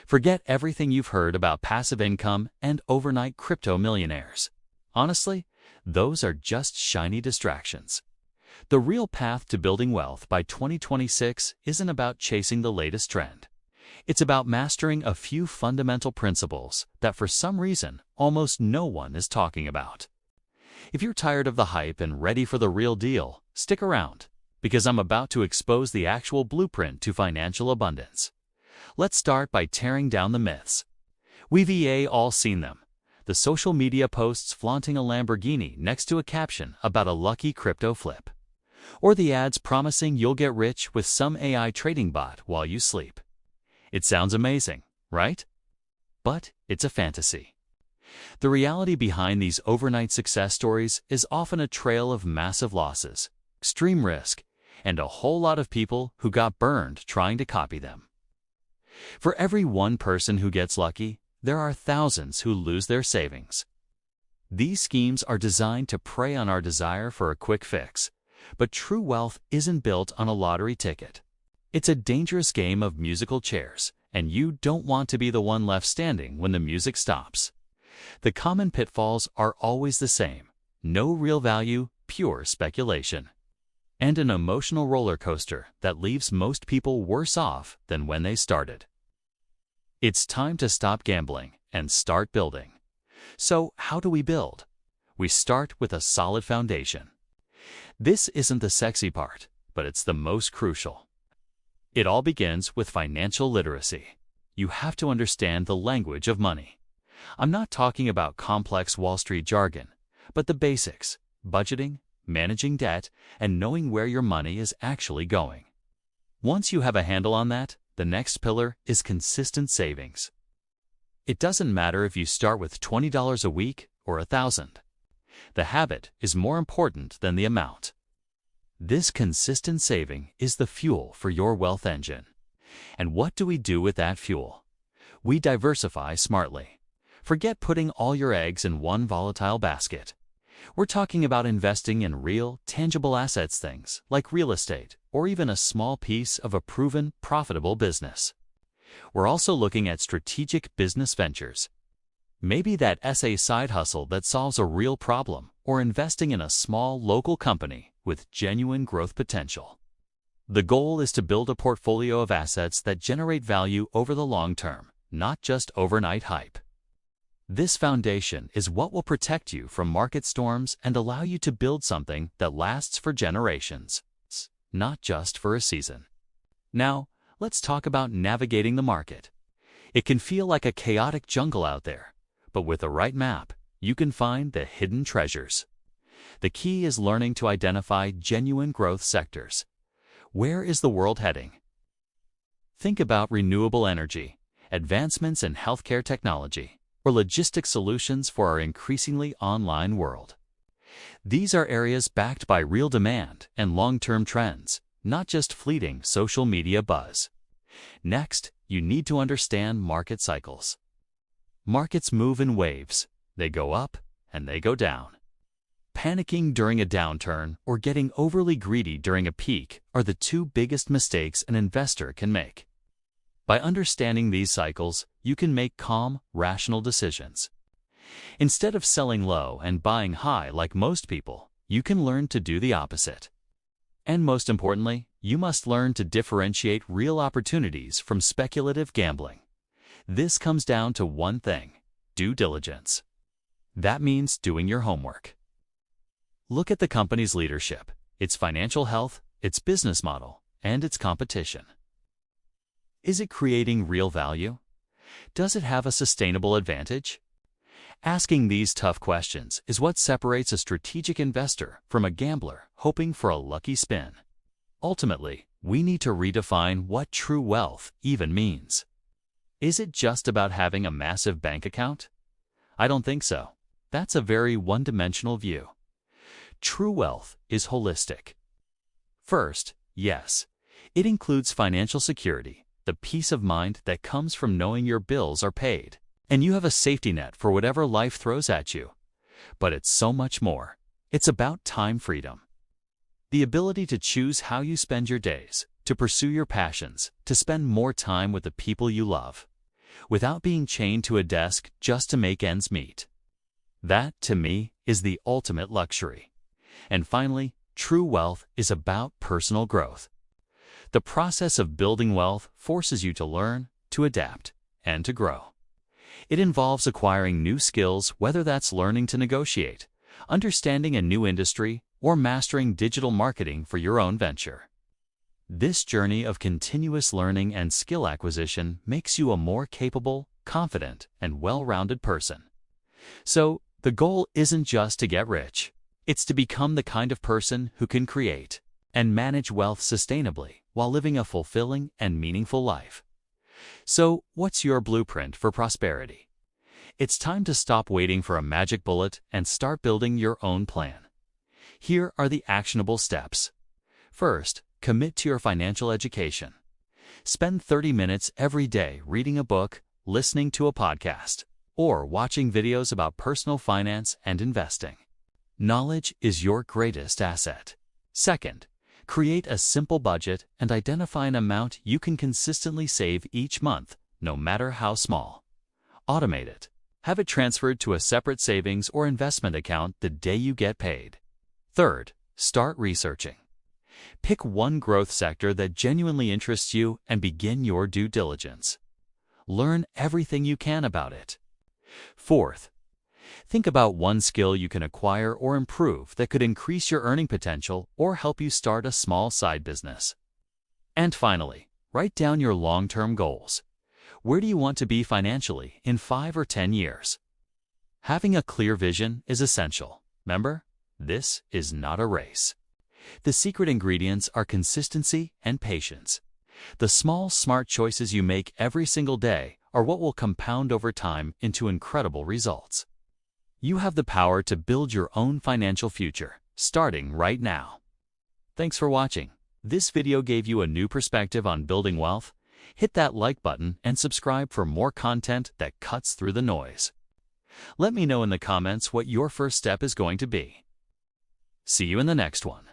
Forget everything you've heard about passive income and overnight crypto millionaires. Honestly, those are just shiny distractions. The real path to building wealth by 2026 isn't about chasing the latest trend. It's about mastering a few fundamental principles that for some reason almost no one is talking about. If you're tired of the hype and ready for the real deal, stick around, because I'm about to expose the actual blueprint to financial abundance. Let's start by tearing down the myths. We've all seen them. The social media posts flaunting a Lamborghini next to a caption about a lucky crypto flip. Or the ads promising you'll get rich with some AI trading bot while you sleep. It sounds amazing, right? But it's a fantasy. The reality behind these overnight success stories is often a trail of massive losses, extreme risk, and a whole lot of people who got burned trying to copy them. For every one person who gets lucky, there are thousands who lose their savings. These schemes are designed to prey on our desire for a quick fix, but true wealth isn't built on a lottery ticket. It's a dangerous game of musical chairs, and you don't want to be the one left standing when the music stops. The common pitfalls are always the same: no real value, pure speculation, and an emotional roller coaster that leaves most people worse off than when they started. It's time to stop gambling and start building. So, how do we build? We start with a solid foundation. This isn't the sexy part, but it's the most crucial. It all begins with financial literacy. You have to understand the language of money. I'm not talking about complex Wall Street jargon, but the basics: budgeting, managing debt, and knowing where your money is actually going. Once you have a handle on that, the next pillar is consistent savings. It doesn't matter if you start with $20 a week or $1,000. The habit is more important than the amount. This consistent saving is the fuel for your wealth engine. And what do we do with that fuel? We diversify smartly. Forget putting all your eggs in one volatile basket. We're talking about investing in real, tangible assets, things like real estate, or even a small piece of a proven, profitable business. We're also looking at strategic business ventures. Maybe that SA side hustle that solves a real problem, or investing in a small local company with genuine growth potential. The goal is to build a portfolio of assets that generate value over the long term, not just overnight hype. This foundation is what will protect you from market storms and allow you to build something that lasts for generations, not just for a season. Now, let's talk about navigating the market. It can feel like a chaotic jungle out there, but with the right map, you can find the hidden treasures. The key is learning to identify genuine growth sectors. Where is the world heading? Think about renewable energy, advancements in healthcare technology, or logistics solutions for our increasingly online world. These are areas backed by real demand and long-term trends, not just fleeting social media buzz. Next, you need to understand market cycles. Markets move in waves. They go up and they go down. Panicking during a downturn or getting overly greedy during a peak are the two biggest mistakes an investor can make. By understanding these cycles, you can make calm, rational decisions. Instead of selling low and buying high like most people, you can learn to do the opposite. And most importantly, you must learn to differentiate real opportunities from speculative gambling. This comes down to one thing: due diligence. That means doing your homework. Look at the company's leadership, its financial health, its business model, and its competition. Is it creating real value? Does it have a sustainable advantage? Asking these tough questions is what separates a strategic investor from a gambler hoping for a lucky spin. Ultimately, we need to redefine what true wealth even means. Is it just about having a massive bank account? I don't think so. That's a very one-dimensional view. True wealth is holistic. First, yes, it includes financial security, the peace of mind that comes from knowing your bills are paid, and you have a safety net for whatever life throws at you. But it's so much more. It's about time freedom. The ability to choose how you spend your days, to pursue your passions, to spend more time with the people you love. without being chained to a desk just to make ends meet. That, to me, is the ultimate luxury. And finally, true wealth is about personal growth. The process of building wealth forces you to learn, to adapt, and to grow. It involves acquiring new skills, whether that's learning to negotiate, understanding a new industry, or mastering digital marketing for your own venture. This journey of continuous learning and skill acquisition makes you a more capable, confident, and well-rounded person. So, the goal isn't just to get rich. It's to become the kind of person who can create and manage wealth sustainably while living a fulfilling and meaningful life. So, what's your blueprint for prosperity? It's time to stop waiting for a magic bullet and start building your own plan. Here are the actionable steps. First, commit to your financial education. Spend 30 minutes every day reading a book, listening to a podcast, or watching videos about personal finance and investing. Knowledge is your greatest asset. Second, create a simple budget and identify an amount you can consistently save each month, no matter how small. Automate it. Have it transferred to a separate savings or investment account the day you get paid. Third, start researching. Pick one growth sector that genuinely interests you and begin your due diligence. Learn everything you can about it. Fourth, think about one skill you can acquire or improve that could increase your earning potential or help you start a small side business. And finally, write down your long-term goals. Where do you want to be financially in 5 or 10 years? Having a clear vision is essential. Remember, this is not a race. The secret ingredients are consistency and patience. The small, smart choices you make every single day are what will compound over time into incredible results. You have the power to build your own financial future, starting right now. Thanks for watching. This video gave you a new perspective on building wealth. Hit that like button and subscribe for more content that cuts through the noise. Let me know in the comments what your first step is going to be. See you in the next one.